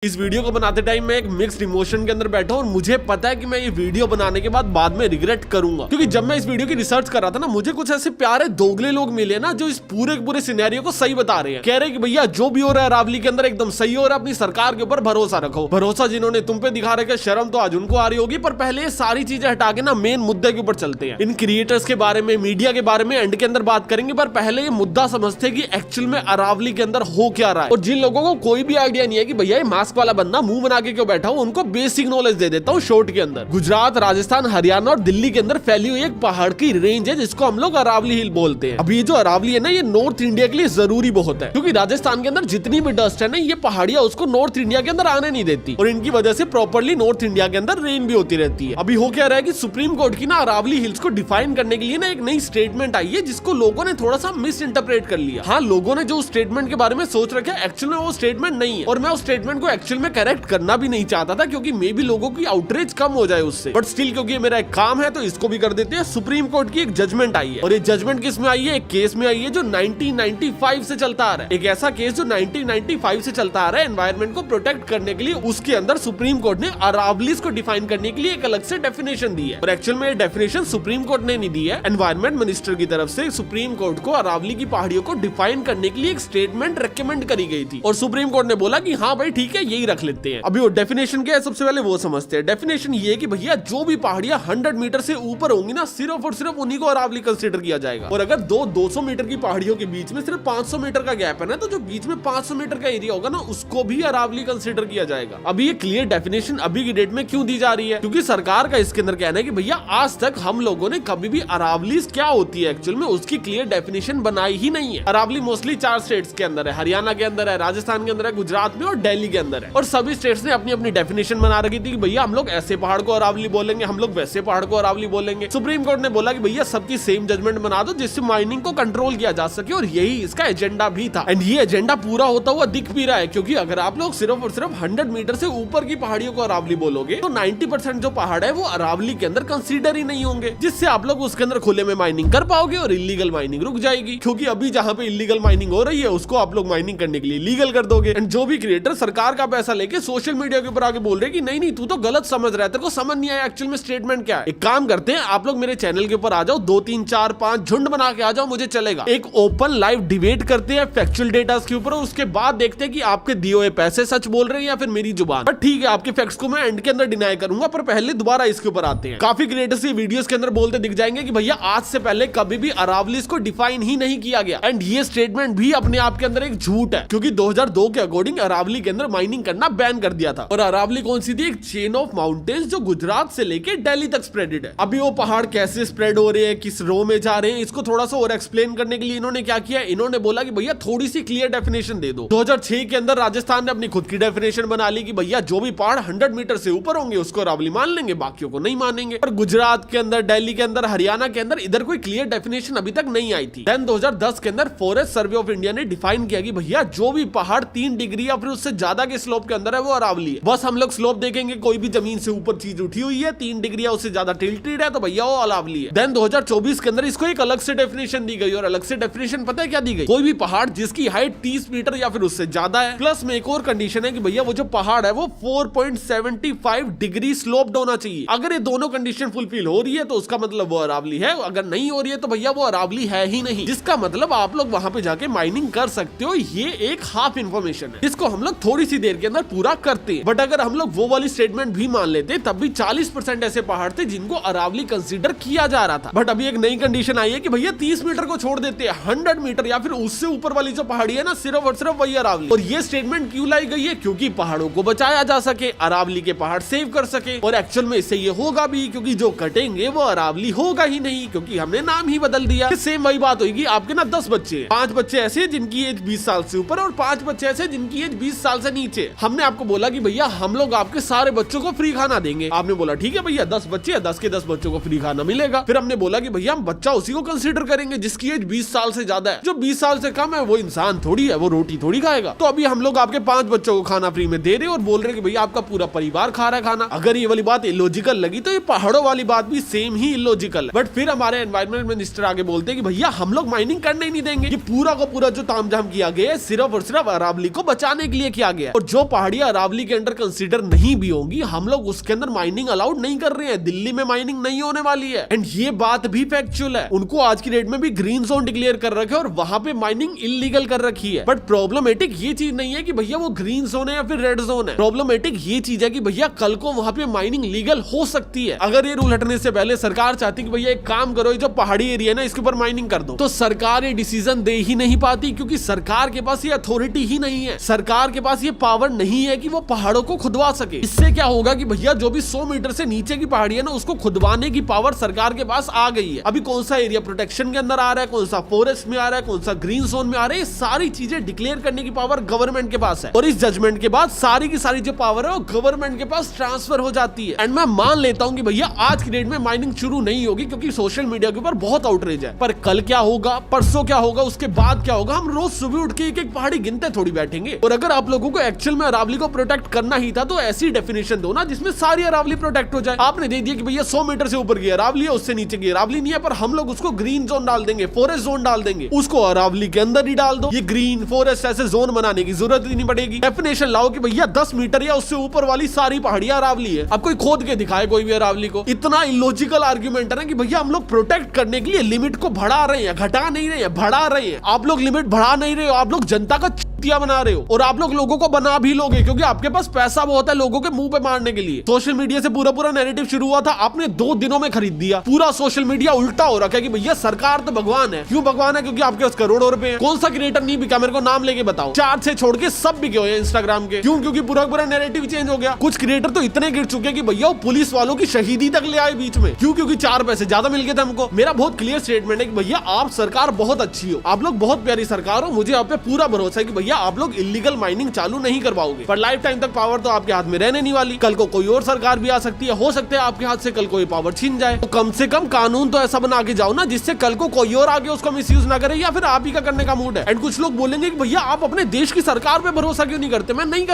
इस वीडियो को बनाते टाइम मैं एक मिक्स्ड इमोशन के अंदर बैठा हूं और मुझे पता है कि मैं ये वीडियो बनाने के बाद में रिग्रेट करूंगा, क्योंकि जब मैं इस वीडियो की रिसर्च कर रहा था ना, मुझे कुछ ऐसे प्यारे दोगले लोग मिले ना जो इस पूरे सिनेरियो को सही बता रहे हैं। कह रहे हैं कि भैया जो भी हो रहा है अरावली के अंदर एकदम सही हो रहा है, अपनी सरकार के ऊपर भरोसा रखो। भरोसा जिन्होंने तुम पे दिखा रखा, शर्म तो आज उनको आ रही होगी। पर पहले ये सारी चीजें हटा के ना मेन मुद्दे के ऊपर चलते हैं। इन क्रिएटर्स के बारे में, मीडिया के बारे में एंड के अंदर बात करेंगे, पर पहले ये मुद्दा समझते हैं कि एक्चुअल में अरावली के अंदर हो क्या रहा है। और जिन लोगों को कोई भी आइडिया नहीं है कि भैया ये मास्क वाला बंदा मुंह बना के क्यों बैठा हूं, उनको बेसिक नॉलेज दे देता हूं शॉर्ट के अंदर। गुजरात, राजस्थान, हरियाणा और दिल्ली के अंदर फैली हुई एक पहाड़ की रेंज है जिसको हम लोग अरावली हिल बोलते हैं। अभी ये जो अरावली है ना, ये नॉर्थ इंडिया के लिए जरूरी बहुत है, क्योंकि राजस्थान के अंदर जितनी भी डस्ट है ना, ये पहाड़ियां उसको नॉर्थ इंडिया के अंदर आने नहीं देती और इनकी वजह से प्रॉपर्ली नॉर्थ इंडिया के अंदर रेन भी होती रहती है। अभी हो क्या रहा है कि सुप्रीम कोर्ट की ना अरावली हिल्स को डिफाइन करने के लिए ना एक नई स्टेटमेंट आई है, जिसको लोगों ने थोड़ा सा मिस इंटरप्रेट कर लिया। हाँ, लोगों ने जो स्टेटमेंट के बारे में सोच रखा है, एक्चुअल में वो स्टेटमेंट नहीं है और मैं उस स्टेटमेंट को एक्चुअल में करेक्ट करना भी नहीं चाहता था, क्योंकि मे भी लोगों की आउटरीच कम हो जाए उससे। बट स्टिल क्योंकि ये मेरा एक काम है तो इसको भी कर देते हैं। सुप्रीम कोर्ट की एक जजमेंट आई है और ये जजमेंट किस में आई है? एक केस में आई है जो 1995 से चलता आ रहा है। एक ऐसा केस जो 1995 से चलता आ रहा है एनवायरमेंट को प्रोटेक्ट करने के लिए। उसके अंदर सुप्रीम कोर्ट ने अरावलीज को डिफाइन करने के लिए एक अलग से डेफिनेशन दी है और एक्चुअल में ये डेफिनेशन सुप्रीम कोर्ट ने नहीं दी है, एनवायरमेंट मिनिस्टर की तरफ से सुप्रीम कोर्ट को अरावली की पहाड़ियों को डिफाइन करने के लिए एक स्टेटमेंट रेकमेंड करी गई थी और सुप्रीम कोर्ट ने बोला कि हाँ भाई ठीक है, यही रख लेते हैं। अभी वो डेफिनेशन क्या है, सबसे पहले वो समझते हैं। डेफिनेशन ये है कि भैया जो भी पहाड़ियां 100 मीटर से ऊपर होंगी ना, सिर्फ और सिर्फ उन्हीं को अरावली कंसीडर किया जाएगा। और अगर 200 मीटर की पहाड़ियों के बीच में सिर्फ 500 मीटर का गैप है ना, तो जो बीच में 500 मीटर का एरिया होगा ना, उसको भी अरावली कंसीडर किया जाएगा। अभी ये क्लियर डेफिनेशन अभी की डेट में क्यों दी जा रही है? क्योंकि सरकार का इसके अंदर कहना है कि भैया आज तक हम लोगों ने कभी भी अरावली क्या होती है एक्चुअल में उसकी क्लियर डेफिनेशन बनाई ही नहीं है। अरावली मोस्टली 4 स्टेट्स के अंदर है, हरियाणा के अंदर है, राजस्थान के अंदर है, गुजरात में और दिल्ली के अंदर है। और सभी स्टेट्स ने अपनी अपनी डेफिनेशन बना रखी थी कि भैया हम लोग ऐसे पहाड़ को अरावली बोलेंगे, हम लोग वैसे पहाड़ को अरावली बोलेंगे। सुप्रीम कोर्ट ने बोला कि भैया सबकी सेम जजमेंट बना दो जिससे माइनिंग को कंट्रोल किया जा सके और यही इसका एजेंडा भी था। एंड ये एजेंडा पूरा होता हुआ दिख भी रहा है, क्योंकि अगर आप लोग सिर्फ और सिर्फ 100 मीटर से ऊपर की पहाड़ियों को अरावली बोलोगे तो 90% जो पहाड़ है वो अरावली के अंदर कंसीडर ही नहीं होंगे, जिससे आप लोग उसके अंदर खुले में माइनिंग कर पाओगे और इलीगल माइनिंग रुक जाएगी। क्योंकि अभी जहाँ पे इलीगल माइनिंग हो रही है उसको आप लोग माइनिंग करने के लिए लीगल कर दोगे। एंड जो भी क्रिएटर सरकार का पैसा लेके सोशल मीडिया के ऊपर आके बोल रहे कि नहीं नहीं तू तो गलत समझ रहा है, तेरे को समझ नहीं आया एक्चुअल में स्टेटमेंट क्या है। एक काम करते हैं, आप लोग मेरे चैनल के ऊपर आ जाओ, 2 3 4 5 झुंड बना के आ जाओ, मुझे चलेगा। एक ओपन लाइव डिबेट करते हैं फैक्चुअल डेटा के ऊपर, उसके बाद देखते हैं कि आपके दिए हुए पैसे सच बोल रहे हैं या फिर मेरी जुबान। बट ठीक है, आपके फैक्ट्स को मैं एंड के अंदर डिनाई करूंगा, पर पहले दोबारा इसके ऊपर आते हैं। काफी क्रिएटर्स ये वीडियोस के अंदर बोलते दिख जाएंगे कि भैया आज से पहले कभी भी अरावलीज को डिफाइन ही नहीं किया गया। एंड ये स्टेटमेंट भी अपने आप के अंदर एक झूठ है, क्योंकि 2002 के अकॉर्डिंग अरावली के अंदर माइनिंग करना बैन कर दिया था। और अरावली कौन सी थी? एक चेन ऑफ माउंटेन्स जो गुजरात से लेके दिल्ली तक स्प्रेडेड है। अभी वो पहाड़ कैसे स्प्रेड हो रहे हैं, किस रो में जा रहे हैं, इसको थोड़ा सा और एक्सप्लेन करने के लिए इन्होंने क्या किया, इन्होंने बोला कि भैया थोड़ी सी क्लियर डेफिनेशन दे दो। 2006 के अंदर राजस्थान ने अपनी खुद की डेफिनेशन बना ली कि भैया जो भी पहाड़ 100 मीटर से ऊपर होंगे उसको अरावली मान लेंगे, बाकियों को नहीं मानेंगे। और गुजरात के अंदर, दिल्ली के अंदर, हरियाणा के अंदर इधर कोई क्लियर डेफिनेशन अभी तक नहीं आई थी। देन 2010 के अंदर फॉरेस्ट सर्वे ऑफ इंडिया ने डिफाइन किया कि भैया जो भी पहाड़ 3 डिग्री या फिर उससे ज्यादा के स्लोप के अंदर है वो अरावली है। बस हम लोग स्लोप देखेंगे, कोई भी जमीन से ऊपर चीज उठी हुई है 3 डिग्री या उससे ज्यादा टिल्टेड है तो भैया वो अरावली है। देन 2024 के अंदर इसको एक अलग से डेफिनेशन दी गई और अलग से डेफिनेशन पता है क्या दी गई? कोई भी पहाड़ जिसकी हाइट 30 मीटर या फिर उससे ज्यादा है, प्लस में एक और कंडीशन है कि भैया वो जो पहाड़ है वो 4.75 डिग्री स्लोप्ड होना चाहिए। अगर ये दोनों कंडीशन फुलफिल हो रही है तो उसका मतलब वो अरावली है, अगर नहीं हो रही है तो भैया वो अरावली है ही नहीं, जिसका मतलब आप लोग वहां पे जाके माइनिंग कर सकते हो। ये एक हाफ इंफॉर्मेशन है जिसको हम लोग थोड़ी सी देर के अंदर पूरा करते हैं। बट अगर हम लोग वो वाली स्टेटमेंट भी मान लेते तब भी 40% ऐसे पहाड़ थे जिनको अरावली कंसीडर किया जा रहा था। बट अभी एक नई कंडीशन आई है कि भैया 30 मीटर को छोड़ देते हैं, 100 मीटर या फिर उससे ऊपर वाली जो पहाड़ी है ना, सिर्फ और सिर्फ वही अरावली। और ये स्टेटमेंट क्यों लाई गई है? क्योंकि पहाड़ों को बचाया जा सके, अरावली के पहाड़ सेव कर सके। और एक्चुअल में इससे ये होगा भी, क्योंकि जो कटेंगे वो अरावली होगा ही नहीं, क्योंकि हमने नाम ही बदल दिया। सेम वही बात होगी, आपके ना 10 बच्चे, 5 बच्चे ऐसे जिनकी एज 20 साल से ऊपर और 5 बच्चे ऐसे जिनकी एज 20 साल से नीचे। हमने आपको बोला कि भैया हम लोग आपके सारे बच्चों को फ्री खाना देंगे। आपने बोला ठीक है भैया, 10 बच्चे है, 10 के 10 बच्चों को फ्री खाना मिलेगा। फिर हमने बोला कि भैया हम बच्चा उसी को कंसीडर करेंगे जिसकी एज 20 साल से ज्यादा है। जो 20 साल से कम है वो इंसान थोड़ी है, वो रोटी थोड़ी खाएगा। तो अभी हम लोग आपके 5 बच्चों को खाना फ्री में दे रहे और बोल रहे कि भैया आपका पूरा परिवार खा रहा है खाना। अगर ये वाली बात इलॉजिकल लगी तो ये पहाड़ों वाली बात भी सेम ही इलॉजिकल है। बट फिर हमारे एनवायरमेंट मिनिस्टर आगे बोलते हैं कि भैया हम लोग माइनिंग करने ही नहीं देंगे। ये पूरा का पूरा जो तामझाम किया गया है सिर्फ और सिर्फ अरावली को बचाने के लिए किया गया। और जो पहाड़ियां अरावली के अंडर कंसीडर नहीं भी होंगी, हम लोग उसके अंदर माइनिंग अलाउड नहीं कर रहे हैं। दिल्ली में माइनिंग नहीं होने वाली है एंड ये बात भी फैक्चुअल है। उनको आज की डेट में भी ग्रीन जोन डिक्लेयर कर रखे और वहां पे माइनिंग इलीगल कर रखी है। बट प्रॉब्लमेटिक ये चीज नहीं है कि भैया वो ग्रीन जोन है या फिर रेड जोन है। प्रॉब्लमेटिक ये चीज है कि भैया कल को वहां पे माइनिंग लीगल हो सकती है। अगर ये रूल हटने से पहले सरकार चाहती कि भैया एक काम करो, ये जो पहाड़ी एरिया है ना इसके ऊपर माइनिंग कर दो, तो सरकार ये डिसीजन दे ही नहीं पाती, क्योंकि सरकार के पास ये अथॉरिटी ही नहीं है। सरकार के पास ये पावर नहीं है कि वो पहाड़ों को खुदवा सके। इससे क्या होगा कि भैया जो भी 100 मीटर से नीचे की पहाड़ी है ना उसको खुदवाने की पावर सरकार के पास आ गई है। अभी कौन सा एरिया प्रोटेक्शन के अंदर आ रहा है, कौन सा फॉरेस्ट में आ रहा है, कौन सा ग्रीन जोन में आ रहा है, सारी चीजें डिक्लेयर करने की पावर गवर्नमेंट के पास है। और इस जजमेंट के बाद सारी की सारी जो पावर है वो गवर्नमेंट के पास ट्रांसफर हो जाती है। एंड मैं मान लेता हूं कि भैया आज की डेट में माइनिंग शुरू नहीं होगी क्योंकि सोशल मीडिया के ऊपर बहुत आउटरीच है। पर कल क्या होगा, परसों क्या होगा, उसके बाद क्या होगा, हम रोज सुबह उठ के एक एक पहाड़ी गिनते थोड़ी बैठेंगे। और अगर आप लोगों को एक्चुअल में अरावली को प्रोटेक्ट करना ही था तो ऐसी डेफिनेशन दो ना जिसमें सारी अरावली प्रोटेक्ट हो जाए। आपने दे दिया कि भैया 100 मीटर से ऊपर की अरावली है, उससे नीचे की अरावली नहीं है, पर हम लोग उसको ग्रीन जोन डाल देंगे, फॉरेस्ट जोन डाल देंगे, उसको अरावली के अंदर ही डाल दो। ये ग्रीन फॉरेस्ट ऐसे जोन बनाने की जरूरत ही नहीं पड़ेगी। डेफिनेशन लाओ कि भैया 10 मीटर या उससे ऊपर वाली सारी पहाड़ियां अरावली है। अब कोई खोद के दिखाए कोई भी अरावली को। इतना इलॉजिकल आर्ग्यूमेंट है ना कि भैया हम लोग प्रोटेक्ट करने के लिए लिमिट को बढ़ा रहे हैं, घटा नहीं रहे हैं, बढ़ा रहे हैं। आप लोग लिमिट बढ़ा नहीं रहे हो, आप लोग जनता का बना रहे हो। और आप लोगों को बना भी लोगे क्योंकि आपके पास पैसा बहुत है लोगों के मुंह पे मारने के लिए। सोशल मीडिया से पूरा नैरेटिव शुरू हुआ था, आपने 2 दिनों में खरीद दिया। पूरा सोशल मीडिया उल्टा हो रखा है कि भैया सरकार तो भगवान है। क्यों भगवान है? क्योंकि आपके पास करोड़ों रुपए हैं। कौन सा क्रिएटर नहीं बिका, मेरे को नाम लेके बताओ। 4 से छोड़ के सब बिके हुए इंस्टाग्राम के। क्यों? क्योंकि पूरा नैरेटिव चेंज हो गया। कुछ क्रिएटर तो इतने गिर चुके कि भैया वो पुलिस वालों की शहीदी तक ले आए बीच में। क्यों? क्योंकि 4 पैसे ज्यादा मिल गए थे हमको। मेरा बहुत क्लियर स्टेटमेंट है कि भैया आप सरकार बहुत अच्छी हो, आप लोग बहुत प्यारी सरकार हो। मुझे आप पे पूरा भरोसा है कि भैया आप लोग इलीगल माइनिंग चालू नहीं करवाओगे, पर लाइफ टाइम तक पावर तो आपके हाथ में रहने नहीं वाली। कल को कोई और सरकार भी आ सकती है, हो सकता है आपके हाथ से कल कोई पावर छीन जाए। तो कम से कम कानून तो ऐसा बना के जाओ ना जिससे कल को कोई और आगे उसको मिसयूज ना करे, या फिर आप ही का करने का मूड है। एंड कुछ लोग बोलेंगे कि भैया आप अपने देश की सरकार पे भरोसा क्यों नहीं करते? मैं नहीं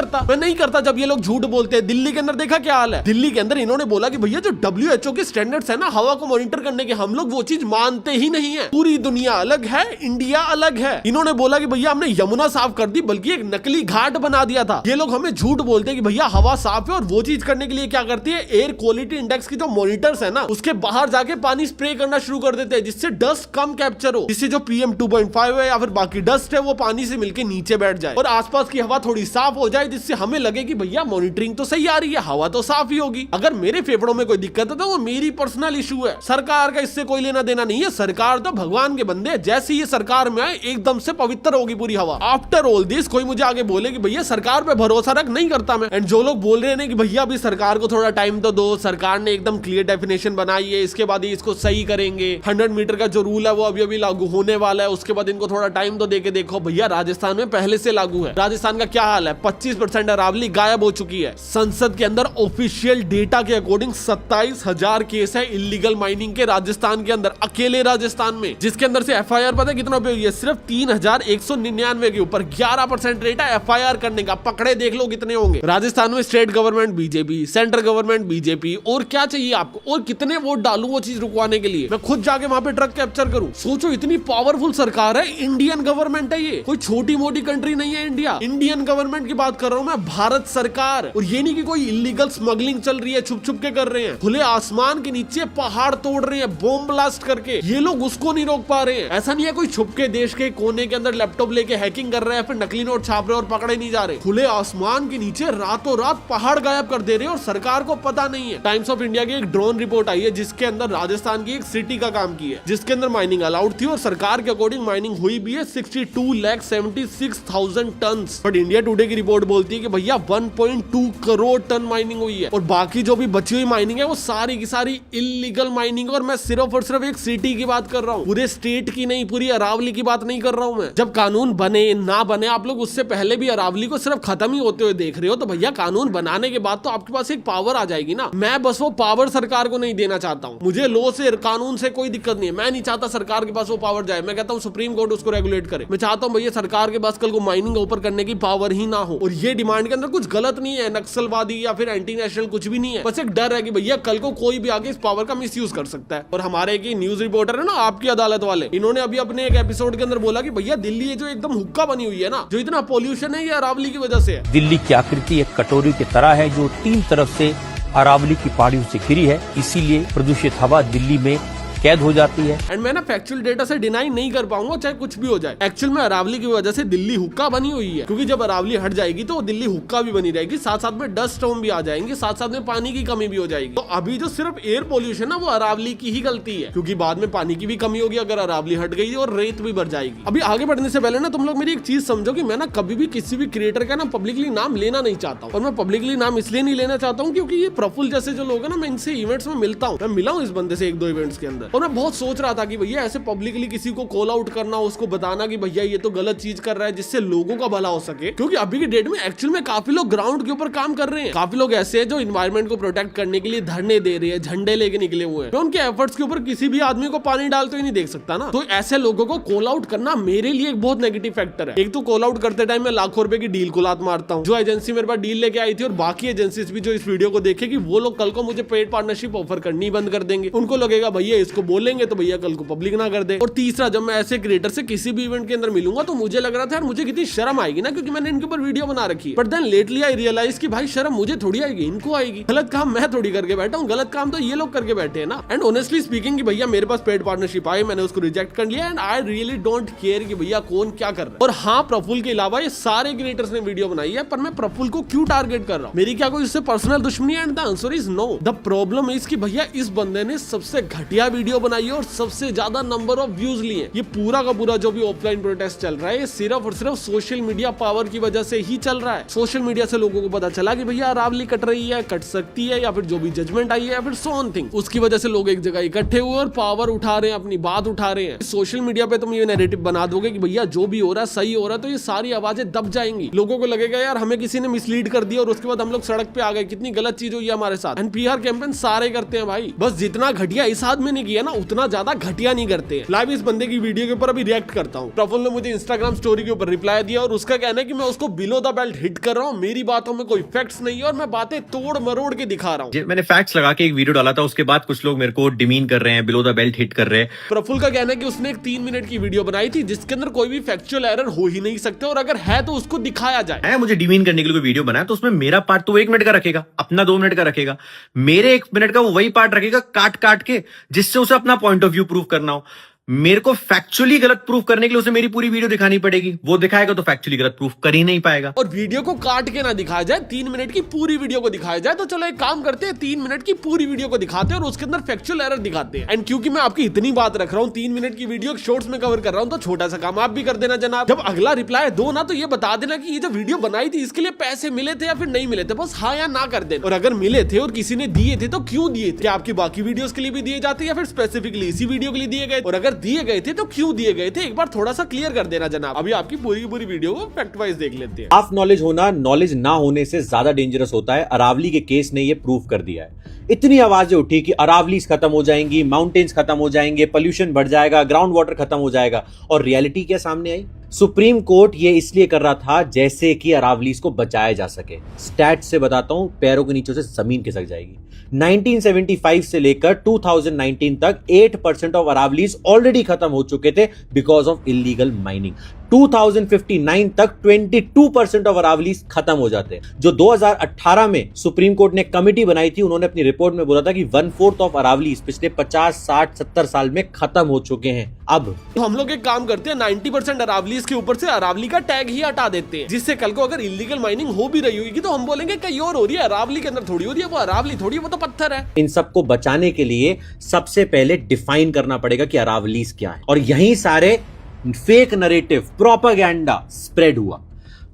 करता। जब ये लोग झूठ बोलते हैं। दिल्ली के अंदर देखा क्या हाल है? दिल्ली के अंदर इन्होंने बोला कि भैया जो WHO के स्टैंडर्ड्स है ना हवा को मॉनिटर करने के, हम लोग वो चीज मानते ही नहीं है। पूरी दुनिया अलग है, इंडिया अलग है। इन्होंने बोला कि भैया हमने यमुना साफ कर दी, बल्कि एक नकली घाट बना दिया था। ये लोग हमें झूठ बोलते हैं कि भैया हवा साफ है, और वो चीज करने के लिए क्या करती है, एयर क्वालिटी इंडेक्स की जो मॉनिटर्स है ना उसके बाहर जाके पानी स्प्रे करना शुरू कर देते हैं, जिससे डस्ट कम कैप्चर हो, जिससे जो PM 2.5 है या फिर बाकी डस्ट है वो पानी से मिलके नीचे बैठ जाए और आसपास की हवा थोड़ी साफ हो जाए, जिससे हमें लगे कि भैया मॉनिटरिंग तो सही आ रही है, हवा तो साफ ही होगी। अगर मेरे फेफड़ों में कोई दिक्कत है तो वो मेरी पर्सनल इशू है, सरकार का इससे कोई लेना देना नहीं है। सरकार तो भगवान के बंदे, जैसे ये सरकार में आए एकदम से पवित्र होगी पूरी हवा। आफ्टर ऑल दिस कोई मुझे आगे बोले कि भैया सरकार पे भरोसा रख, नहीं करता मैं। एंड जो लोग बोल रहे हैं कि भैया अभी सरकार को थोड़ा टाइम तो दो, सरकार ने एकदम क्लियर डेफिनेशन बनाई है, इसके बाद इसको सही करेंगे, 100 मीटर का जो रूल है वो अभी लागू होने वाला है, उसके बाद इनको थोड़ा टाइम तो देके देखो। भैया राजस्थान में पहले से लागू है। राजस्थान का क्या हाल है? 25% अरावली गायब हो चुकी है। संसद के अंदर ऑफिशियल डेटा के अकॉर्डिंग 27,000 केस है इलीगल माइनिंग के राजस्थान के अंदर, अकेले राजस्थान में, जिसके अंदर से FIR पता है कितना पे हुई है? सिर्फ 3199 के ऊपर 11% रेट है FIR करने का। पकड़े देख लो कितने होंगे। राजस्थान में state government BJP, central government BJP, और क्या चाहिए आपको? और कितने वोट डालूं वो चीज रुकवाने के लिए? मैं खुद जाके वहां पे ट्रक कैप्चर करूं? सोचो इतनी पावरफुल सरकार है, इंडियन गवर्नमेंट है, ये कोई छोटी मोटी कंट्री नहीं है इंडिया। इंडियन गवर्नमेंट की बात कर रहा हूं मैं, भारत सरकार। और ये नहीं कि कोई इलीगल स्मगलिंग चल रही है, छुप छुप के कर रहे हैं, खुले आसमान के नीचे पहाड़ तोड़ रहे हैं बॉम्ब ब्लास्ट करके, ये लोग उसको नहीं रोक पा रहे हैं। ऐसा नहीं है कोई छुप के देश के कोने के अंदर लैपटॉप लेके हैकिंग कर रहे हैं, फिर नकली नोट छाप रहे और पकड़े नहीं जा रहे। खुले आसमान के नीचे रातों रात पहाड़ गायब कर दे रहे हैं और सरकार को पता नहीं है। टाइम्स ऑफ इंडिया की एक ड्रोन रिपोर्ट आई है जिसके अंदर राजस्थान की एक सिटी का काम की है, जिसके अंदर माइनिंग अलाउड थी और सरकार के अकॉर्डिंग माइनिंग हुई भी है 62,76,000 टन। बट इंडिया टुडे की रिपोर्ट बोलती है कि भैया 1.2 करोड़ टन माइनिंग हुई है, और बाकी जो भी बची हुई माइनिंग है वो सारी की सारी इलीगल माइनिंग। और मैं सिर्फ और सिर्फ एक सिटी की बात कर रहा हूँ, पूरे स्टेट की नहीं, पूरी अरावली की बात नहीं कर रहा हूँ मैं। जब कानून बने ना बने, आप लोग उससे पहले भी अरावली को सिर्फ खत्म ही होते हुए देख रहे हो, तो भैया कानून बनाने के बाद तो आपके पास एक पावर आ जाएगी ना। मैं बस वो पावर सरकार को नहीं देना चाहता हूँ। मुझे लॉ से, कानून से कोई दिक्कत नहीं है। मैं नहीं चाहता सरकार के पास वो पावर जाए। मैं कहता हूँ सुप्रीम कोर्ट उसको रेगुलेट करे। मैं चाहता हूँ भैया सरकार के पास कल को माइनिंग ऊपर करने की पावर ही ना हो। और ये डिमांड के अंदर कुछ गलत नहीं है, नक्सलवादी या फिर एंटी नेशनल कुछ भी नहीं है, बस एक डर है कि भैया कल को कोई भी आगे इस पावर का मिसयूज कर सकता है। और हमारे की न्यूज रिपोर्टर है ना आपकी अदालत वाले, इन्होंने अभी अपने एक एपिसोड के अंदर बोला कि भैया दिल्ली ये जो एकदम हुक्का बनी हुई है ना, जो इतना पोल्यूशन है ये अरावली की वजह से है। दिल्ली की आकृति एक कटोरी की तरह है जो 3 तरफ से अरावली की पहाड़ियों से घिरी है, इसीलिए प्रदूषित हवा दिल्ली में कैद हो जाती है। एंड मैं ना फैक्चुअल डेटा से डिनाई नहीं कर पाऊंगा चाहे कुछ भी हो जाए। एक्चुअल में अरावली की वजह से दिल्ली हुक्का बनी हुई है, क्योंकि जब अरावली हट जाएगी तो दिल्ली हुक्का भी बनी रहेगी, साथ साथ में डस्ट स्टॉर्म भी आ जाएंगे, साथ साथ में पानी की कमी भी हो जाएगी। तो अभी जो सिर्फ एयर पोल्यूशन है वो अरावली की ही गलती है, क्योंकि बाद में पानी की भी कमी होगी अगर अरावली हट गई और रेत भी बढ़ जाएगी। अभी आगे बढ़ने से पहले ना तुम लोग मेरी एक चीज समझो कि मैं ना कभी भी किसी भी क्रिएटर का ना पब्लिकली नाम लेना नहीं चाहता हूँ। और मैं पब्लिकली नाम इसलिए नहीं लेना चाहता हूँ क्योंकि ये प्रफुल्ल जैसे जो लोग हैं ना, मैं इनसे इवेंट्स में मिलता हूँ, मैं मिला हूँ इस बंदे से 1-2 इवेंट्स के अंदर, और मैं बहुत सोच रहा था कि भैया ऐसे पब्लिकली किसी को कॉल आउट करना, उसको बताना कि भैया ये तो गलत चीज कर रहा है, जिससे लोगों का भला हो सके। क्योंकि अभी की डेट में एक्चुअल में काफी लोग ग्राउंड के ऊपर काम कर रहे हैं, काफी लोग ऐसे हैं जो इन्वायरमेंट को प्रोटेक्ट करने के लिए धरने दे रहे हैं, झंडे लेके निकले हुए हैं। मैं उनके एफर्ट्स के ऊपर किसी भी आदमी को पानी डालते हुए नहीं देख सकता ना। तो ऐसे लोगों को कॉल आउट करना मेरे लिए एक बहुत नेगेटिव फैक्टर है। एक तो कॉल आउट करते टाइम मैं लाखों रुपए की डील को लात मारता हूँ। जो एजेंसी मेरे पास डील लेके आई थी और बाकी एजेंसीज भी जो इस वीडियो को देखेगी, वो लोग कल को मुझे पेड पार्टनरशिप ऑफर करनी बंद कर देंगे। उनको लगेगा भैया इसको बोलेंगे तो भैया कल को पब्लिक ना कर दे। और तीसरा, जब मैं ऐसे क्रिएटर से किसी भी इवेंट के अंदर मिलूंगा तो मुझे लग रहा था यार मुझे कितनी शर्म आएगी ना, क्योंकि मैंने इनके ऊपर वीडियो बना रखी है। But then lately I realize कि भाई शर्म मुझे थोड़ी आएगी, इनको आएगी। गलत काम मैं थोड़ी करके बैठा हूँ, गलत काम तो ये लोग करके बैठे हैं ना। एंड ऑनेस्टली स्पीकिंग कि भैया मेरे पास पेड पार्टनरशिप आई, मैंने उसको रिजेक्ट कर लिया। And I really don't care कि भैया कौन क्या कर रहा है। और हाँ, प्रफुल्ल के अलावा ये सारे क्रिएटर्स ने वीडियो बनाई है, पर मैं प्रफुल्ल को क्यों टारगेट कर रहा हूँ? मेरी क्या कोई इससे पर्सनल दुश्मनी है? And the answer is no. The problem is कि भैया इस बंदे ने सबसे घटिया वीडियो बनाई है और सबसे ज्यादा नंबर ऑफ व्यूज लिए। ये पूरा का पूरा जो भी ऑफलाइन प्रोटेस्ट चल रहा है, ये सिर्फ और सिर्फ सोशल मीडिया पावर की वजह से ही चल रहा है। सोशल मीडिया से लोगों को पता चला कि भैया अरावली कट रही है, कट सकती है, या फिर जो भी जजमेंट आई है, या फिर सो ऑन थिंग, उसकी वजह से लोग एक जगह इकट्ठे हुए और पावर उठा रहे हैं, अपनी बात उठा रहे हैं। सोशल मीडिया पे तुम ये नैरेटिव बना दोगे कि भैया जो भी हो रहा है सही हो रहा है, तो ये सारी आवाजें दब जाएंगी। लोगों को लगेगा यार हमें किसी ने मिसलीड कर दिया और उसके बाद हम लोग सड़क पे आ गए, कितनी गलत चीज हुई है हमारे साथ। एंड पीआर कैंपेन सारे करते हैं भाई, बस जितना घटिया इस आदमी ने किया ना उतना ज्यादा घटिया नहीं करते हैं। लाइव इस बंदे की वीडियो के ऊपर अभी रिएक्ट करता हूँ। प्रफुल्ल ने मुझे इंस्टाग्राम स्टोरी के ऊपर रिप्लाई दिया और उसका कहना है कि मैं उसको बिलो द बेल्ट हिट कर रहा हूँ, मेरी बातों में कोई फैक्ट्स नहीं है और मैं बातें तोड़ मरोड़ के दिखा रहा हूँ। मैंने फैक्ट्स लगा के एक वीडियो डाला था, उसके बाद कुछ लोग मेरे को डिमीन कर रहे हैं, बिलो द बेल्ट हिट कर रहे हैं। प्रफुल्ल का कहना है कि उसने एक 3 मिनट की वीडियो बनाई थी जिसके अंदर कोई भी फैक्चुअल एरर हो ही नहीं सकते, और अगर है तो उसको दिखाया जाए। मुझे डिमीन करने के लिए वीडियो बनाया तो उसमें मेरा पार्ट तो 1 मिनट का रखेगा, अपना 2 मिनट का रखेगा, मेरे 1 मिनट का वो वही पार्ट रखेगा काट काट के, जिससे उसे अपना पॉइंट ऑफ व्यू प्रूव करना हो। मेरे को फैक्चुअली गलत प्रूफ करने के लिए उसे मेरी पूरी वीडियो दिखानी पड़ेगी, वो दिखाएगा तो फैक्चुअली गलत प्रूफ कर ही नहीं पाएगा। और वीडियो को काट के ना दिखाया जाए, 3 मिनट की पूरी वीडियो को दिखाया जाए। तो चलो एक काम करते हैं, 3 मिनट की पूरी वीडियो को दिखाते हैं और उसके अंदर फैक्चुअल एरर दिखाते हैं। एंड क्योंकि मैं आपकी इतनी बात रख रहा हूँ, 3 मिनट की वीडियो शॉर्ट्स में कवर कर रहा हूँ, तो छोटा सा काम आप भी कर देना जनाब। जब अगला रिप्लाई दो ना तो ये बता देना कि ये जो वीडियो बनाई थी इसके लिए पैसे मिले थे या फिर नहीं मिले थे, बस हाँ या ना कर देना। और अगर मिले थे और किसी ने दिए थे तो क्यों दिए थे? क्या आपकी बाकी वीडियोस के लिए भी दिए जाते या फिर स्पेसिफिकली इसी वीडियो के लिए दिए गए? और अगर दिए गए थे तो क्यों दिए गए थे, एक बार थोड़ा सा क्लियर कर देना जनाब। अभी आपकी पूरी वीडियो को फैक्ट वाइज देख लेते हैं। हाफ नॉलेज होना नॉलेज ना होने से ज्यादा डेंजरस होता है। अरावली के केस ने यह प्रूव कर दिया है। इतनी आवाजें उठी कि अरावलीज खत्म हो जाएंगी, माउंटेन्स खत्म हो जाएंगे, पोल्यूशन बढ़ जाएगा, ग्राउंड वाटर खत्म हो जाएगा, और रियलिटी क्या सामने आई? सुप्रीम कोर्ट ये इसलिए कर रहा था जैसे कि अरावलीज को बचाया जा सके। स्टैट से बताता हूं, पैरों के नीचे से जमीन खिसक जाएगी। 1975 से लेकर 2019 तक 8% ऑफ अरावलीज ऑलरेडी खत्म हो चुके थे बिकॉज ऑफ इलीगल माइनिंग। 2059 तक 22% ऑफ अरावलीज खत्म हो जाते हैं। जो 2018 में सुप्रीम कोर्ट ने कमिटी बनाई थी, उन्होंने अपनी रिपोर्ट में बोला था कि 1/4 ऑफ अरावलीज पिछले 50, 60, 70 साल में खत्म हो चुके हैं। अब तो हम लोग एक काम करते हैं, 90% अरावलीज के ऊपर से अरावली का टैग ही हटा देते हैं, जिससे कल को अगर इलीगल माइनिंग हो भी रही होगी तो हम बोलेंगे कहीं और हो रही है, अरावली के अंदर थोड़ी हो रही है, वो अरावली थोड़ी, वो तो पत्थर है। इन सबको बचाने के लिए सबसे पहले डिफाइन करना पड़ेगा कि अरावलीज क्या है, और यही सारे फेक नरेटिव, प्रोपेगेंडा स्प्रेड हुआ।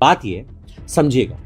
बात ये समझिएगा,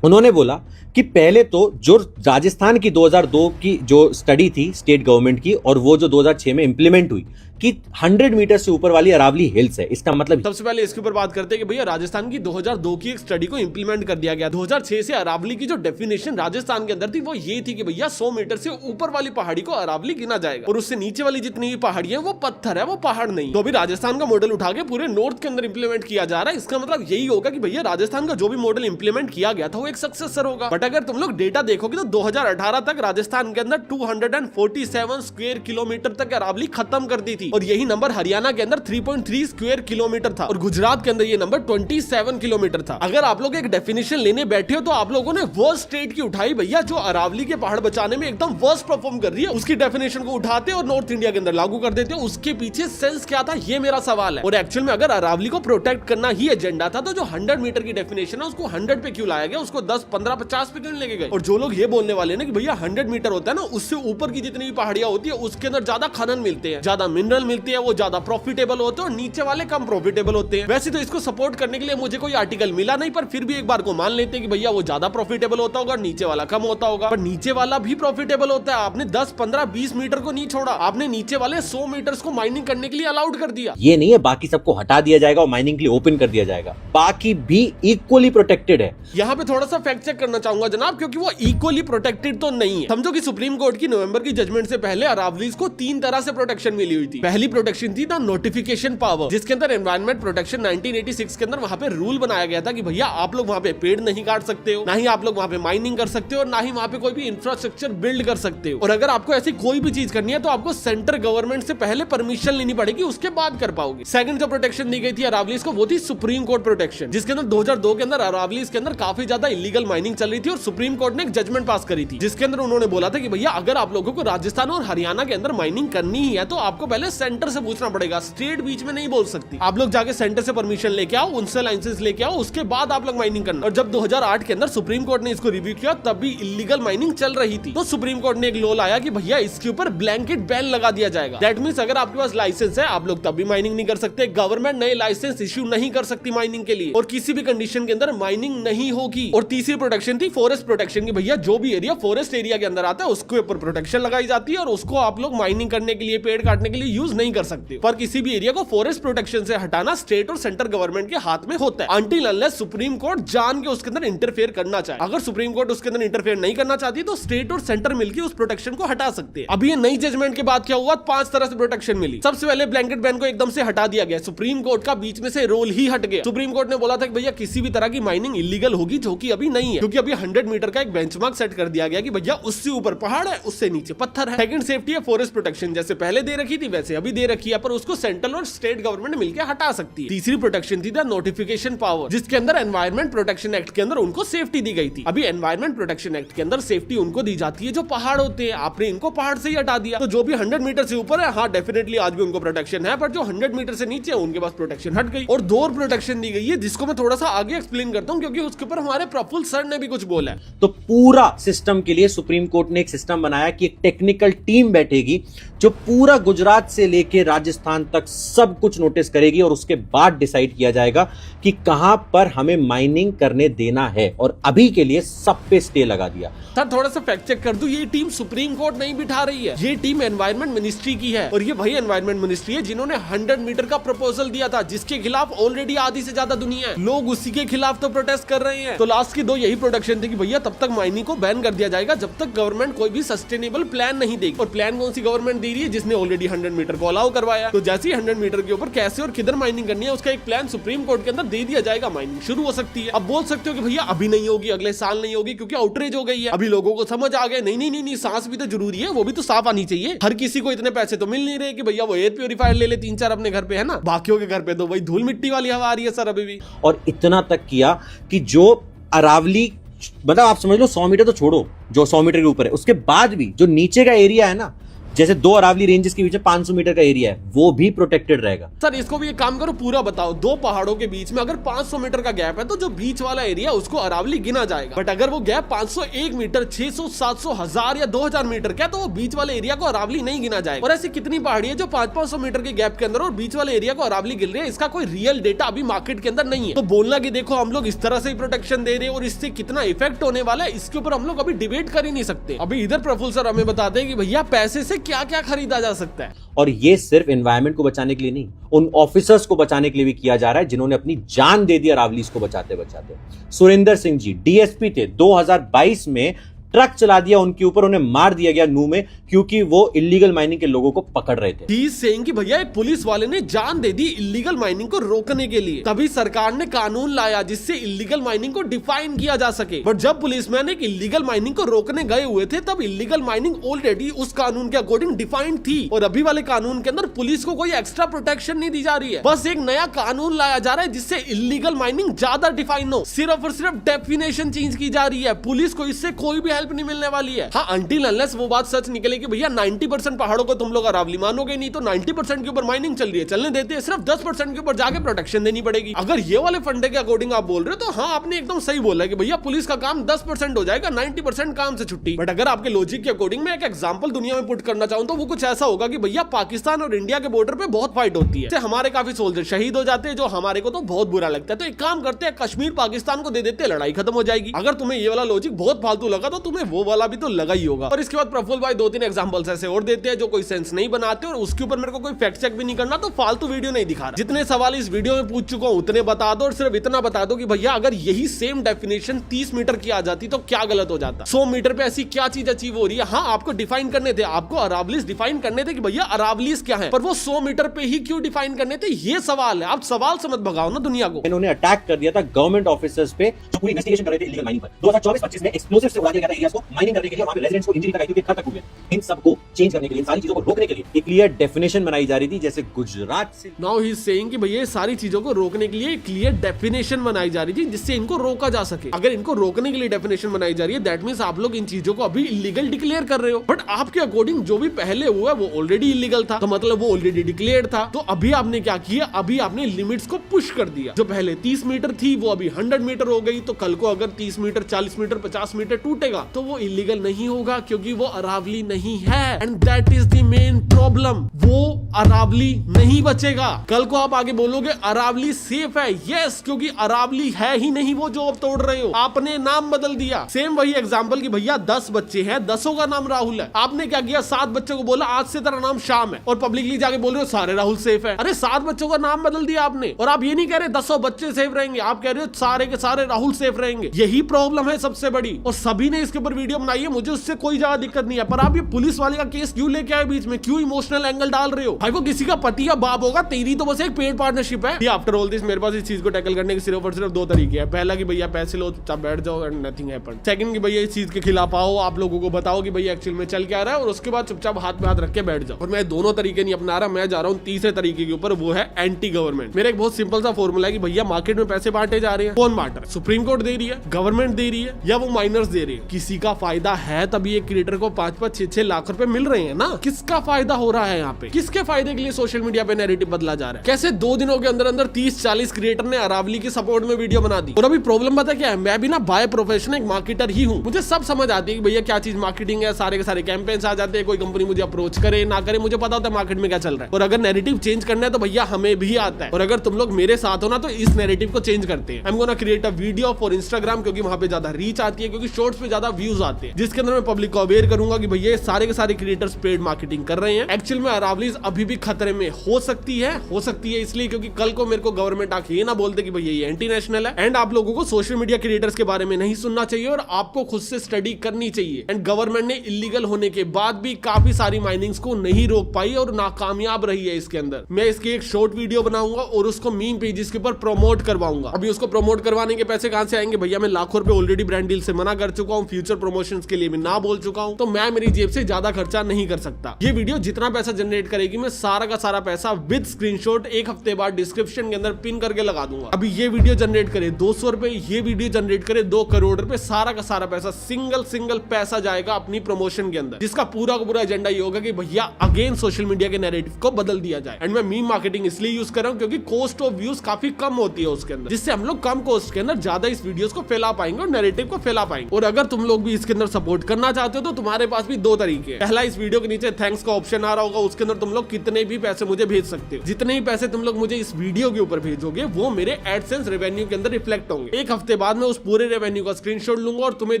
उन्होंने बोला कि पहले तो जो राजस्थान की 2002 की जो स्टडी थी स्टेट गवर्नमेंट की, और वो जो 2006 में इंप्लीमेंट हुई कि 100 मीटर से ऊपर वाली अरावली हिल्स है, इसका मतलब सबसे पहले इसके ऊपर बात करते हैं कि भैया राजस्थान की 2002 की एक स्टडी को इंप्लीमेंट कर दिया गया। 2006 से अरावली की जो डेफिनेशन राजस्थान के अंदर थी वो ये थी कि भैया 100 मीटर से ऊपर वाली पहाड़ी को अरावली गिना जाएगा, और उससे नीचे वाली जितनी भी पहाड़ी है वो पत्थर है, वो पहाड़ नहीं। तो अभी राजस्थान का मॉडल उठा के पूरे नॉर्थ के अंदर इंप्लीमेंट किया जा रहा है। इसका मतलब यही होगा कि भैया राजस्थान का जो भी मॉडल इंप्लीमेंट किया गया था वो एक सक्सेसर होगा। बट अगर तुम लोग डेटा देखोगे तो 2018 तक राजस्थान के अंदर 247 स्क्वायर किलोमीटर तक अरावली खत्म कर दी थी। थी और यही नंबर हरियाणा के अंदर 3.3 स्क्वायर किलोमीटर था और गुजरात के अंदर ये नंबर 27 किलोमीटर था। अगर आप लोग एक डेफिनेशन लेने बैठे हो तो आप लोगों ने वो स्टेट की उठाई भैया जो अरावली के पहाड़ बचाने में एकदम वर्स्ट परफॉर्म कर रही है, उसकी डेफिनेशन को उठाते और नॉर्थ इंडिया के अंदर लागू कर देते हो। उसके पीछे सेंस क्या था, ये मेरा सवाल है। और एक्चुअल में अगर अरावली को प्रोटेक्ट करना ही एजेंडा था तो जो 100 मीटर की डेफिनेशन है उसको 100 पे क्यों लाया गया, उसको 10, 15, 50 पे क्यों लेके गए। और जो लोग ये बोलने वाले ना कि भैया 100 मीटर होता है ना, उससे ऊपर की जितनी भी पहाड़ियां होती है उसके अंदर ज्यादा खनन मिलते हैं, ज्यादा मिनरल मिलती है, वो ज्यादा प्रॉफिटेबल होते हैं और नीचे वाले कम प्रॉफिटेबल होते हैं। वैसे तो इसको सपोर्ट करने के लिए मुझे कोई आर्टिकल मिला नहीं, पर फिर भी एक बार को मान लेते हैं कि भैया वो ज्यादा प्रॉफिटेबल होता होगा, नीचे वाला कम होता होगा। पर नीचे वाला भी प्रॉफिटेबल होता है। आपने 10, 15, 20 मीटर को नहीं छोड़ा, आपने नीचे वाले 100 मीटर्स को माइनिंग करने के लिए अलाउड कर दिया। ये नहीं है बाकी सबको हटा दिया जाएगा और माइनिंग के लिए ओपन कर दिया जाएगा, बाकी भी इक्वली प्रोटेक्टेड है। यहाँ पे थोड़ा सा फैक्ट चेक करना चाहूंगा जनाब, क्योंकि वो इक्वली प्रोटेक्टेड तो नहीं है। समझो कि सुप्रीम कोर्ट की नवंबर की जजमेंट से पहले अरावलीज को 3 तरह से प्रोटेक्शन मिली हुई थी। पहली प्रोटेक्शन थी द नोटिफिकेशन पावर, जिसके अंदर एनवायरमेंट प्रोटेक्शन 1986 के अंदर वहां पे रूल बनाया गया था कि भैया आप लोग वहां पे पेड़ नहीं काट सकते हो, ना ही आप लोग वहां पे माइनिंग कर सकते हो, ना ही वहां पे कोई भी इंफ्रास्ट्रक्चर बिल्ड कर सकते हो। और अगर आपको ऐसी कोई भी चीज करनी है तो आपको सेंट्रल गवर्नमेंट से पहले परमिशन लेनी पड़ेगी, उसके बाद कर पाओगे। सेकंड जो प्रोटेक्शन दी गई थी अरावलीज को वो थी सुप्रीम कोर्ट प्रोटेक्शन, जिसके अंदर 2002 के अंदर अरावलीज के अंदर काफी ज्यादा इलीगल माइनिंग चल रही थी और सुप्रीम कोर्ट ने एक जजमेंट पास करी थी, जिसके अंदर उन्होंने बोला था कि भैया अगर आप लोगों को राजस्थान और हरियाणा के अंदर माइनिंग करनी ही है तो आपको पहले सेंटर से पूछना पड़ेगा, स्टेट बीच में नहीं बोल सकती। आप लोग जाके सेंटर से परमिशन लेके आओ, उनसे लाइसेंस लेके आओ, उसके बाद आप लोग माइनिंग करना। और जब 2008 के अंदर सुप्रीम कोर्ट ने इसको रिव्यू किया तब भी इलीगल माइनिंग चल रही थी, तो सुप्रीम कोर्ट ने एक लॉ लाया कि भैया इसके ऊपर ब्लैंकेट बैन लगा दिया जाएगा। दैट मींस अगर आपके पास लाइसेंस है आप लोग तब भी माइनिंग नहीं कर सकते, गवर्नमेंट नए लाइसेंस इश्यू नहीं कर सकती माइनिंग के लिए, और किसी भी कंडीशन के अंदर माइनिंग नहीं होगी। और तीसरी प्रोटेक्शन थी फॉरेस्ट प्रोटेक्शन की, भैया जो भी एरिया फॉरेस्ट एरिया के अंदर आता है उसके ऊपर प्रोटेक्शन लगाई जाती है और उसको आप लोग माइनिंग करने के लिए, पेड़ काटने के लिए यूज नहीं कर सकते। पर किसी भी एरिया को फॉरेस्ट प्रोटेक्शन से हटाना स्टेट और सेंट्रल गवर्नमेंट के हाथ में होता है, अनटिल अनलेस सुप्रीम कोर्ट जान के उसके अंदर इंटरफेयर करना चाहे। अगर सुप्रीम कोर्ट उसके अंदर इंटरफेयर नहीं करना चाहती तो स्टेट और सेंटर मिलकर उस प्रोटेक्शन को हटा सकते हैं। अभी ये नई जजमेंट के बाद क्या हुआ, 5 तरह से प्रोटेक्शन मिली। सबसे पहले ब्लैंकेट बैन को एकदम से हटा दिया गया, सुप्रीम कोर्ट का बीच में से रोल ही हट गया। सुप्रीम कोर्ट ने बोला था कि भैया किसी भी तरह की माइनिंग इलीगल होगी, जो कि अभी नहीं है, क्योंकि अभी 100 मीटर का एक बेंचमार्क सेट कर दिया गया कि भैया उससे ऊपर पहाड़ है, उससे नीचे पत्थर है। सेकंड सेफ्टी है फॉरेस्ट प्रोटेक्शन, जैसे पहले दे रखी थी वैसे अभी दे रखी है, पर उसको सेंट्रल और स्टेट गवर्नमेंट मिलकर हटा सकती है। तीसरी प्रोटेक्शन थी द नोटिफिकेशन पावर, जिसके अंदर एनवायरमेंट प्रोटेक्शन एक्ट के अंदर उनको सेफ्टी दी गई थी। अभी एनवायरमेंट प्रोटेक्शन एक्ट के अंदर सेफ्टी उनको दी जाती है जो पहाड़ होते हैं, आपने इनको पहाड़ से ही हटा दिया। तो जो भी 100 मीटर से ऊपर है, हाँ डेफिनेटली आज भी उनको प्रोटेक्शन है, पर जो 100 मीटर से नीचे है उनके पास प्रोटेक्शन हट गई। और 2 प्रोटेक्शन दी गई है, जिसको मैं थोड़ा सा आगे एक्सप्लेन करता हूँ, क्योंकि उसके ऊपर हमारे प्रफुल्ल सर ने भी कुछ बोला है। तो पूरा सिस्टम के लिए सुप्रीम कोर्ट ने एक सिस्टम बनाया कि एक टेक्निकल टीम बैठेगी जो पूरा गुजरात से लेके राजस्थान तक सब कुछ नोटिस करेगी और उसके बाद डिसाइड किया जाएगा कि कहां पर हमें माइनिंग करने देना है। और अभी के लिए सब पे स्टे लगा दिया। सर थोड़ा सा फैक्ट चेक कर दूं, ये टीम सुप्रीम कोर्ट नहीं बिठा रही है, ये टीम एनवायरमेंट मिनिस्ट्री की है। और ये वही एनवायरमेंट मिनिस्ट्री है जिन्होंने 100 मीटर का प्रपोजल दिया था, जिसके खिलाफ ऑलरेडी आधी से ज्यादा दुनिया है, लोग उसी के खिलाफ तो प्रोटेस्ट कर रहे हैं। तो लास्ट की 2 यही प्रोटेक्शन थी कि भैया तब तक माइनिंग को बैन कर दिया जाएगा जब तक गवर्नमेंट कोई भी सस्टेनेबल प्लान नहीं देगी। और प्लान कौन सी गवर्नमेंट दे रही है, जिसने ऑलरेडी 100 मीटर को अलाउ करवाया। तो जैसे ही 100 मीटर के ऊपर कैसे और किधर माइनिंग करनी है उसका एक प्लान सुप्रीम कोर्ट के अंदर दे दिया जाएगा, माइनिंग शुरू हो सकती है। अब बोल सकते हो कि भैया अभी नहीं होगी, अगले साल नहीं होगी, क्योंकि आउटरीच हो गई है। अभी लोगों को समझ आ गया, नहीं सांस भी तो जरूरी है, वो भी तो साफ आनी चाहिए। हर किसी को इतने पैसे तो मिल नहीं रहे कि भैया वो एयर प्योरीफायर ले ले 3-4 अपने घर पे, है ना। बाकियों के घर पे तो वही धूल मिट्टी वाली हवा आ रही है सर अभी भी। और इतना तक किया कि जो अरावली, मतलब आप समझ लो 100 मीटर तो छोड़ो, जो 100 मीटर के ऊपर है उसके बाद भी जो नीचे का एरिया है ना, जैसे 2 अरावली रेंजेस के बीच 500 मीटर का एरिया है, वो भी प्रोटेक्टेड रहेगा। सर इसको भी एक काम करो, पूरा बताओ, 2 पहाड़ों के बीच में अगर 500 मीटर का गैप है तो जो बीच वाला एरिया उसको अरावली गिना जाएगा। बट अगर वो गैप 501 मीटर, 600, 700, 1000 या 2000 मीटर का है तो वो बीच वाले एरिया को अरावली नहीं गिना जाएगा। और ऐसी कितनी पहाड़ी है जो 500-500 मीटर के गैप के अंदर और बीच वाले एरिया को अरावली गिन रही है, इसका कोई रियल डेटा अभी मार्केट के अंदर नहीं है। तो बोलना कि देखो हम लोग इस तरह से ही प्रोटेक्शन दे रहे हैं और इससे कितना इफेक्ट होने वाला है, इसके ऊपर हम लोग अभी डिबेट कर ही नहीं सकते। अभी इधर प्रफुल्ल सर हमें बताते हैं कि भैया पैसे से क्या क्या खरीदा जा सकता है। और ये सिर्फ एनवायरनमेंट को बचाने के लिए नहीं, उन ऑफिसर्स को बचाने के लिए भी किया जा रहा है जिन्होंने अपनी जान दे दी अरावलीज को बचाते बचाते। सुरेंद्र सिंह जी डीएसपी थे, 2022 में ट्रक चला दिया उनके ऊपर, उन्हें मार दिया गया नू में, क्योंकि वो इलीगल माइनिंग के लोगों को पकड़ रहे थे। ही इज सेइंग कि भैया एक पुलिस वाले ने जान दे दी इलीगल माइनिंग को रोकने के लिए, तभी सरकार ने कानून लाया जिससे इलीगल माइनिंग को डिफाइन किया जा सके। बट जब पुलिसमैन एक इलीगल माइनिंग को रोकने गए हुए थे तब इलीगल माइनिंग ऑलरेडी उस कानून के अकॉर्डिंग डिफाइंड थी, और अभी वाले कानून के अंदर पुलिस को कोई एक्स्ट्रा प्रोटेक्शन नहीं दी जा रही है। बस एक नया कानून लाया जा रहा है जिससे इलीगल माइनिंग ज्यादा डिफाइन हो, सिर्फ और सिर्फ डेफिनेशन चेंज की जा रही है। पुलिस को इससे कोई भी हेल्प नहीं मिलने वाली है। हाँ, अंटिल अनलेस वो बात सच निकले कि भैया 90% पहाड़ों को तुम लोग अरावली मानोगे नहीं, तो 90% के ऊपर माइनिंग चल रही है, चलने देते हैं, सिर्फ 10% के ऊपर जाके प्रोटेक्शन देनी पड़ेगी। अगर ये वाले फंडे के अकॉर्डिंग आप बोल रहे हो तो हाँ, आपने एकदम सही बोला है कि भैया पुलिस का काम 10% हो जाएगा, 90% काम से छुट्टी। बट अगर आपके लॉजिक के अकॉर्डिंग मैं एक एग्जांपल दुनिया में पुट करना चाहूं तो वो कुछ ऐसा होगा कि भैया पाकिस्तान और इंडिया के बॉर्डर पे बहुत फाइट होती है, हमारे काफी सोल्जर शहीद हो जाते हैं, जो हमारे को तो बहुत बुरा लगता है। तो एक काम करते हैं, कश्मीर पाकिस्तान को दे देते हैं, लड़ाई खत्म हो जाएगी। अगर तुम्हें ये वाला लॉजिक बहुत फालतू लगा तो तुम्हें वो वाला भी तो लगा ही होगा। और इसके बाद प्रफुल्ल भाई 2-3 एग्जांपल्स ऐसे और देते हैं जो कोई सेंस नहीं बनाते, और उसके ऊपर मेरे को कोई फैक्ट चेक भी नहीं करना, तो फालतू वीडियो नहीं दिखा रहा। जितने सवाल इस वीडियो में पूछ चुका हूं उतने बता दो, और सिर्फ इतना बता दो कि भैया अगर यही सेम डेफिनेशन 30 मीटर की आ जाती तो क्या गलत हो जाता। 100 मीटर पे ऐसी क्या चीज अचीव हो रही है। हाँ, आपको डिफाइन करने थे, आपको अरावलीज डिफाइन करने थे कि भैया अरावलीज क्या है, पर वो 100 मीटर पे ही क्यों डिफाइन करने थे, ये सवाल है। आप सवाल से मत भगाओ ना दुनिया को। इन्होंने अटैक कर दिया था गवर्नमेंट ऑफिसर्स पे जो पूरी इन्वेस्टिगेशन कर रहे थे इलीगल माइनिंग पर। 2024-25 में एक्सप्लोसिव से उड़ा दिया गया था एरियाज को माइनिंग करने के लिए, वहां पे रेजिडेंट्स को इंजरी तक आई थी, खतरनाक हुए। इन सब को चेंज करने के लिए, इन सारी चीजों को रोकने के लिए एक क्लियर डेफिनेशन बनाई जा रही थी, जैसे गुजरात से। नाउ ही इज सेइंग कि भैया सारी चीजों को रोकने के लिए क्लियर डेफिनेशन बनाई जा रही थी जिससे इनको रोका जा सके। अगर इनको रोकने के लिए डेफिनेशन बनाई जा रही है, दैट मींस आप लोग इन चीजों को अभी इलीगल डिक्लेयर कर रहे हो। बट आपके अकॉर्डिंग जो भी पहले हुआ वो ऑलरेडी इलीगल था, तो मतलब वो ऑलरेडी डिक्लेयर था। तो अभी आपने क्या किया, अभी आपने लिमिट्स को पुश कर दिया। जो पहले 30 मीटर थी वो अभी 100 मीटर हो गई, तो कल को अगर 30 मीटर, 40 मीटर, 50 मीटर टूटेगा तो वो इलीगल नहीं होगा, क्योंकि वो अरावली नहीं है। And that is the main problem, वो अरावली नहीं बचेगा। कल को आप आगे बोलोगे अरावली सेफ है, यस, क्योंकि अरावली है ही नहीं वो जो अब तोड़ रहे हो, आपने नाम बदल दिया। सेम वही एग्जांपल कि भैया 10 बच्चे हैं, 10 का नाम राहुल है, आपने क्या किया, 7 बच्चों को बोला आज से तेरा नाम श्याम है, और पब्लिकली जाके बोल रहे हो सारे राहुल सेफ है। अरे 7 बच्चों का नाम बदल दिया आपने, और आप ये नहीं कह रहे 10 बच्चे सेफ रहेंगे, आप कह रहे हो सारे के सारे राहुल सेफ रहेंगे। यही प्रॉब्लम है सबसे बड़ी, और सभी ने इसके ऊपर वीडियो बनाई है, मुझे उससे कोई ज्यादा दिक्कत नहीं है। पर आप ये पुलिस वाले का केस क्यों लेके आए बीच में, क्यों इमोशनल एंगल डाल रहे हो? भाई वो किसी का पति या बाप होगा, तेरी तो बस एक पेड पार्टनरशिप है। आफ्टर ऑल दिस मेरे पास इस चीज को टैकल करने के सिर्फ और सिर्फ 2 तरीके हैं। पहला कि भैया पैसे लो, चुपचाप बैठ जाओ एंड नथिंग हैपेंड। सेकंड कि भैया इस चीज के खिलाफ आओ, आप लोगों को बताओ कि भैया एक्चुअल में चल क्या रहा है, और उसके बाद चुपचाप हाथ में हाथ रख के बैठ जाओ। और मैं दोनों तरीके नहीं अपना रहा, मैं जा रहा हूँ तीसरे तरीके के ऊपर, वो है एंटी गवर्नमेंट। मेरा एक बहुत सिंपल सा फॉर्मूला है कि भैया मार्केट में पैसे बांटे जा रहे हैं, कौन बांट रहा है? सुप्रीम कोर्ट दे रही है, गवर्नमेंट दे रही है, या वो माइनर्स दे रही है? किसी का फायदा है तभी एक क्रिएटर को 5-5, 6-6 लाख रुपए मिल रहे हैं ना। किसका फायदा हो रहा है यहाँ पे? किसके फायदे के लिए सोशल मीडिया पे नैरेटिव बदला जा रहा है? कैसे 2 दिनों के अंदर अंदर 30-40 क्रिएटर ने अरावली के सपोर्ट में वीडियो बना दी। और अभी प्रॉब्लम पता क्या है, मैं भी ना बाय प्रोफेशन एक मार्केटर ही हूँ, मुझे सब समझ आती है कि भैया क्या चीज मार्केटिंग है, सारे के सारे कैंपेन्स आ जाते हैं, कोई कंपनी मुझे अप्रोच करे ना करे, मुझे पता होता है मार्केट में क्या चल रहा है। और अगर नैरेटिव चेंज करना है तो भैया हमें भी आता है, और अगर तुम लोग मेरे साथ हो ना तो इस नैरेटिव को चेंज करते हैं। I am gonna create a video for Instagram, क्योंकि वहां पे ज्यादा रीच आती है, क्योंकि शॉर्ट्स पे ज्यादा व्यूज आते हैं, जिसके अंदर मैं पब्लिक को अवेयर करूंगा कि भैया सारे के सारे क्रिएटर्स पेड मार्केटिंग कर रहे हैं। एक्चुअल में अरावलीज अभी भी खतरे में हो सकती है इसलिए क्योंकि कल को मेरे को गवर्नमेंट आके ये ना बोलते कि भैया ये एंटी नेशनल है। एंड आप लोगों को सोशल मीडिया क्रिएटर्स के बारे में नहीं सुनना चाहिए, और आपको खुद से स्टडी करनी चाहिए। एंड गवर्नमेंट ने इलीगल होने के बाद भी काफी सारी माइनिंग्स को नहीं रोक पाई और नाकामयाब रही है इसके अंदर। मैं इसकी एक शॉर्ट वीडियो बनाऊंगा और उसको मीम पेजेस के ऊपर प्रमोट करवाऊंगा। अभी उसको प्रमोट करवाने के पैसे कहां से आएंगे भैया? मैं लाखों रुपए ऑलरेडी ब्रांड डील से मना कर चुका हूं, फ्यूचर प्रमोशंस के लिए मैं ना बोल चुका हूं, तो मैं मेरी जेब से ज्यादा खर्चा नहीं कर सकता। ये वीडियो जितना पैसा जनरेट करेगी, मैं सारा का सारा पैसा विद स्क्रीनशॉट 1 हफ्ते बाद डिस्क्रिप्शन के अंदर पिन करके लगा दूंगा। अभी ये वीडियो जनरेट करे 200 रुपए, ये वीडियो जनरेट करे 2 करोड़ रुपए, सारा का सारा पैसा सिंगल पैसा जाएगा अपनी प्रमोशन के अंदर, जिसका पूरा का पूरा एजेंडा ये होगा कि भैया अगेन सोशल मीडिया के नैरेटिव को बदल दिया जाए। एंड मैं मीम मार्केटिंग इसलिए यूज कर रहा हूं क्योंकि कॉस्ट ऑफ व्यूज काफी कम होती है उसके अंदर, जिससे हम लोग कम कॉस्ट के अंदर ज्यादा इस वीडियोस को फैला पाएंगे और नैरेटिव को फैला पाएंगे। और अगर तुम लोग भी इसके अंदर सपोर्ट करना चाहते हो तो तुम्हारे पास भी 2 तरीके हैं। पहला, इस वीडियो के नीचे थैंक्स का ऑप्शन आ रहा होगा, उसके अंदर तुम लोग कितने भी पैसे मुझे भेज सकते हो। जितने ही पैसे तुम लोग मुझे इस वीडियो के ऊपर भेजोगे वो मेरे एडसेंस रेवेन्यू के अंदर रिफ्लेक्ट होंगे। 1 हफ्ते बाद मैं उस पूरे रेवेन्यू का स्क्रीनशॉट लूंगा और तुम्हें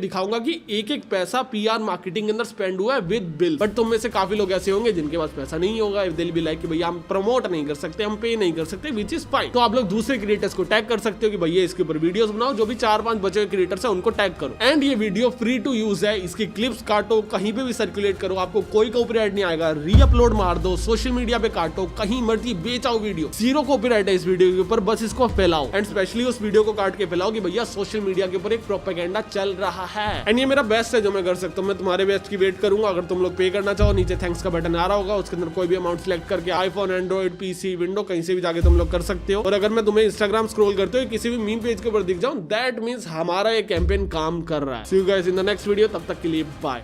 दिखाऊंगा कि एक पैसा पीआर मार्केटिंग के अंदर स्पेंड हुआ है विद बिल। बट तुम में से काफी लोग ऐसे होंगे जिनके पास पैसा नहीं होगा, दिल भी लाइक कि भैया हम प्रमोट नहीं कर सकते, हम पे नहीं कर सकते, विच इज फाइन। तो आप लोग दूसरे क्रिएटर्स को टैग कर सकते हो कि भैया इसके ऊपर वीडियोस बनाओ, जो भी 4-5 बचे हुए क्रिएटर्स हैं उनको टैग करो। एंड ये वीडियो फ्री टू यूज है, इसकी क्लिप्स काटो, कहीं पे भी सर्कुलेट करो, आपको कोई कॉपीराइट नहीं आएगा। रीअपलोड मार दो, सोशल मीडिया पे काटो, कहीं मर्जी बेचाओ वीडियो, जीरो कॉपीराइट है इस वीडियो के ऊपर, बस इसको फैलाओ एंड स्पेशली उस वीडियो को काट के फैलाओ कि भैया सोशल मीडिया के ऊपर एक प्रोपेगेंडा चल रहा है। एंड ये मेरा बेस्ट है जो मैं कर सकता हूँ, मैं तुम्हारे बेस्ट की वेट करूंगा। अगर तुम लोग पे करना चाहो, नीचे थैंक्स का बटन आ रहा होगा, उसके अंदर कोई भी अमाउंट सिलेक्ट करके आईफोन, एंड्रॉइड, पीसी, विंडो कहीं से भी जाके तुम लोग कर सकते हो। और अगर मैं तुम्हें इंस्टाग्राम स्क्रॉल करते हो किसी भी मीम पेज के ऊपर दिख जाऊं, दैट मींस हमारा ये कैंपेन काम कर रहा है। See you guys in the next video, तब तक के लिए बाय।